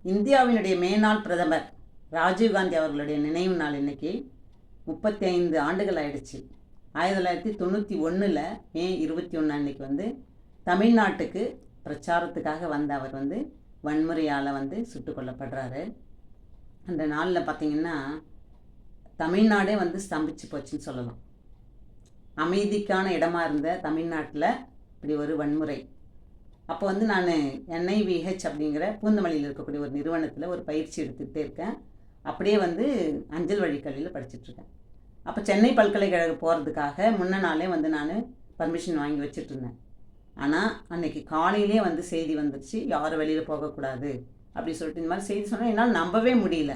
இந்தியாவினுடைய மேனாள் பிரதமர் ராஜீவ்காந்தி அவர்களுடைய நினைவு நாள் இன்னைக்கு 35 ஆண்டுகள் ஆயிடுச்சு. 1991 மே 21 அன்னைக்கு தமிழ்நாட்டுக்கு பிரச்சாரத்துக்காக வந்த அவர் வன்முறையால் சுட்டு கொல்லப்படுறாரு. அந்த நாளில் பார்த்திங்கன்னா தமிழ்நாடே ஸ்தம்பிச்சு போச்சுன்னு சொல்லலாம். அமைதிக்கான இடமா இருந்த தமிழ்நாட்டில் இப்படி ஒரு வன்முறை. அப்போ நான் NIVH அப்படிங்கிற பூந்தமல்லியில் இருக்கக்கூடிய ஒரு நிறுவனத்தில் ஒரு பயிற்சி எடுத்துகிட்டே இருக்கேன். அப்படியே அஞ்சல் வழி கல்வியில் படிச்சுட்ருக்கேன். அப்போ சென்னை பல்கலைக்கழகம் போகிறதுக்காக முன்ன நாளே நான் பர்மிஷன் வாங்கி வச்சுட்டு இருந்தேன். ஆனால் அன்றைக்கி காலையிலே செய்தி வந்துடுச்சு, யாரும் வெளியில் போகக்கூடாது அப்படி சொல்லிட்டு இந்த மாதிரி செய்தி சொன்னால் என்னால் நம்பவே முடியல.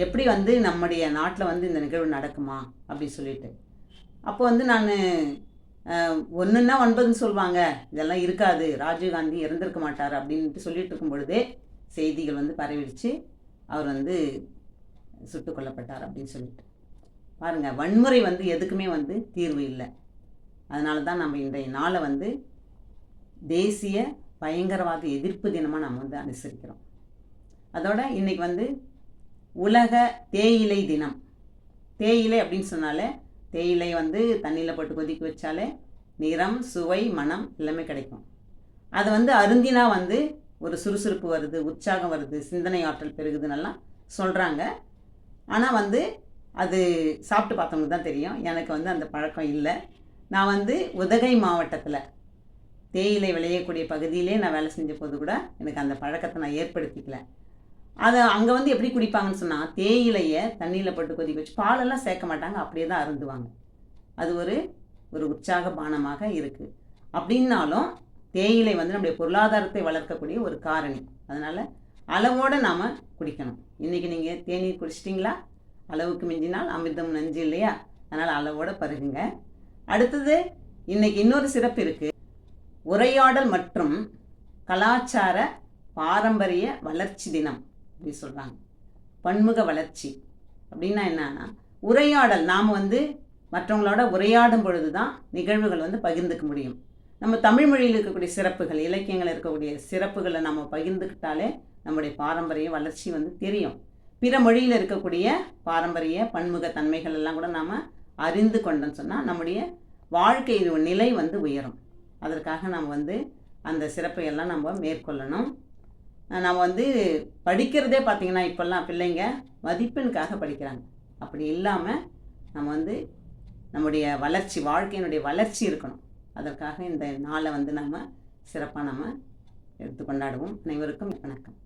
எப்படி நம்முடைய நாட்டில் இந்த நிகழ்வு நடக்குமா அப்படி சொல்லிட்டு. அப்போ நான் 1ன்னா 9ன்னு சொல்லுவாங்க, இதெல்லாம் இருக்காது, ராஜீவ்காந்தி இறந்திருக்க மாட்டார் அப்படின்ட்டு சொல்லிட்டு இருக்கும் பொழுதே செய்திகள் பரவிடுச்சு, அவர் சுட்டு கொல்லப்பட்டார் அப்படின்னு சொல்லிட்டு. பாருங்கள், வன்முறை எதுக்குமே தீர்வு இல்லை. அதனால தான் நம்ம இன்றைய நாளை தேசிய பயங்கரவாத எதிர்ப்பு தினமாக நம்ம அனுசரிக்கிறோம். அதோட இன்றைக்கி உலக தேயிலை தினம். தேயிலை அப்படின்னு சொன்னாலே தேயிலை தண்ணியில் போட்டு கொதிக்க வச்சாலே நிறம், சுவை, மனம் எல்லாமே கிடைக்கும். அதை அருந்தினா ஒரு சுறுசுறுப்பு வருது, உற்சாகம் வருது, சிந்தனை ஆற்றல் பெருகுதுன்னெல்லாம் சொல்கிறாங்க. ஆனால் அது சாப்பிட்டு பார்த்தவங்களுக்கு தான் தெரியும். எனக்கு அந்த பழக்கம் இல்லை. நான் உதகை மாவட்டத்தில் தேயிலை விளையக்கூடிய பகுதியிலே நான் வேலை செஞ்ச போது கூட எனக்கு அந்த பழக்கத்தை நான் ஏற்படுத்திக்கல. அதை அங்கே எப்படி குடிப்பாங்கன்னு சொன்னால், தேயிலையை தண்ணியில் போட்டு கொதிக்க வச்சு பாலெல்லாம் சேர்க்க மாட்டாங்க, அப்படியே தான் அருந்துவாங்க. அது ஒரு உற்சாக பானமாக இருக்குது. அப்படின்னாலும் தேயிலை நம்முடைய பொருளாதாரத்தை வளர்க்கக்கூடிய ஒரு காரணி. அதனால் அளவோடு நாம் குடிக்கணும். இன்றைக்கி நீங்கள் தேநீர் குடிச்சிட்டிங்களா? அளவுக்கு மிஞ்சினால் அமிர்தம் நஞ்சு இல்லையா? அதனால் அளவோடு பருகுங்க. அடுத்தது இன்றைக்கி இன்னொரு சிறப்பு இருக்குது. உரையாடல் மற்றும் கலாச்சார பாரம்பரிய வளர்ச்சி தினம் அப்படி சொல்கிறாங்க. பன்முக வளர்ச்சி அப்படின்னா என்னன்னா, உரையாடல், நாம் மற்றவங்களோட உரையாடும் பொழுது தான் நிகழ்வுகள் பகிர்ந்துக்க முடியும். நம்ம தமிழ் மொழியில் இருக்கக்கூடிய சிறப்புகள், இலக்கியங்கள் இருக்கக்கூடிய சிறப்புகளை நம்ம பகிர்ந்துக்கிட்டாலே நம்முடைய பாரம்பரிய வளர்ச்சி தெரியும். பிற மொழியில் இருக்கக்கூடிய பாரம்பரிய பன்முக தன்மைகள் எல்லாம் கூட நாம் அறிந்து கொண்டோன்னு சொன்னால் நம்முடைய வாழ்க்கை நிலை உயரும். அதற்காக நம்ம அந்த சிறப்பையெல்லாம் நம்ம மேற்கொள்ளணும். நம்ம படிக்கிறதே பார்த்திங்கன்னா இப்போல்லாம் பிள்ளைங்க மதிப்பெண்ணுக்காக படிக்கிறாங்க. அப்படி இல்லாமல் நம்ம நம்முடைய வளர்ச்சி, வாழ்க்கையினுடைய வளர்ச்சி இருக்கணும். அதற்காக இந்த நாளை நம்ம சிறப்பாக நம்ம எடுத்து கொண்டாடுவோம். அனைவருக்கும் வணக்கம்.